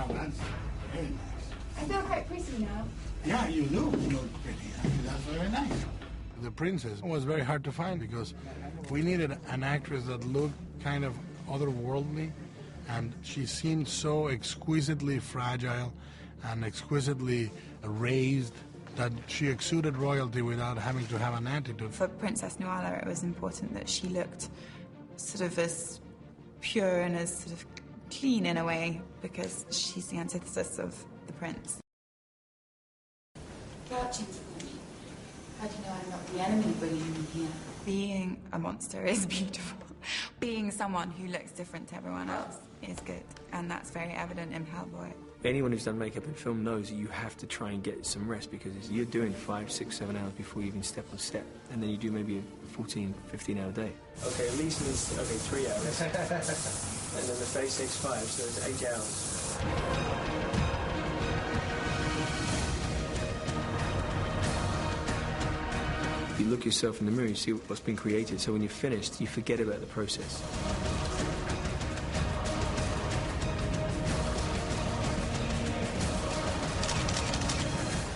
Wow, that's very nice. I feel quite pretty now. Yeah, you do look pretty. I mean, that's very nice. The princess was very hard to find because we needed an actress that looked kind of otherworldly, and she seemed so exquisitely fragile and exquisitely raised that she exuded royalty without having to have an attitude. For Princess Nuada, it was important that she looked sort of as pure and as sort of clean in a way, because she's the antithesis of the prince. Vouching for me. How do you know I'm not the enemy bringing me here? Being a monster is beautiful. Being someone who looks different to everyone else is good, and that's very evident in Hellboy. Anyone who's done makeup in film knows that you have to try and get some rest, because you're doing 5, 6, 7 hours before you even step on set, and then you do maybe a 14, 15-hour day. Okay, at least needs 3 hours, and then the face takes 5, so it's 8 hours. You look yourself in the mirror, you see what's been created, so when you're finished, you forget about the process.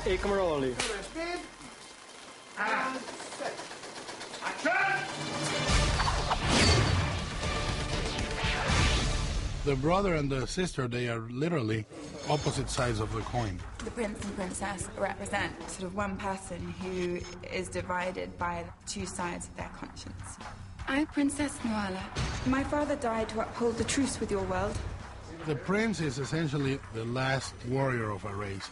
Hey, come on, Ollie. The brother and the sister, they are literally opposite sides of the coin. The prince and princess represent sort of one person who is divided by two sides of their conscience. I'm Princess Nuada. My father died to uphold the truce with your world. The prince is essentially the last warrior of a race,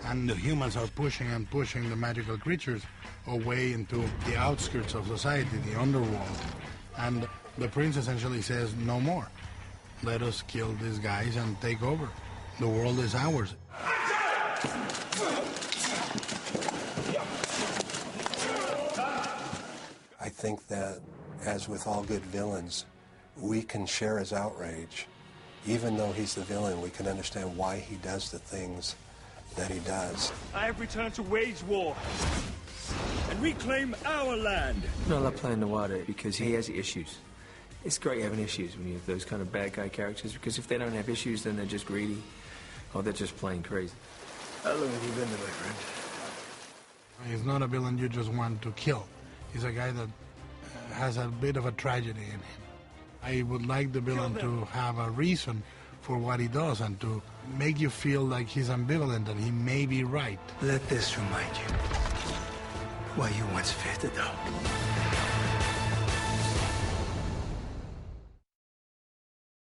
and the humans are pushing and pushing the magical creatures away into the outskirts of society, the underworld. And the prince essentially says, no more. Let us kill these guys and take over. The world is ours. I think that, as with all good villains, we can share his outrage. Even though he's the villain, we can understand why he does the things that he does. I have returned to wage war and reclaim our land. No, I love playing Nuada because he has issues. It's great having issues when you have those kind of bad guy characters, because if they don't have issues, then they're just greedy, or they're just plain crazy. How long have you been there, my friend? He's not a villain you just want to kill. He's a guy that has a bit of a tragedy in him. I would like the villain to have a reason for what he does and to make you feel like he's ambivalent and he may be right. Let this remind you why you once feared the dog.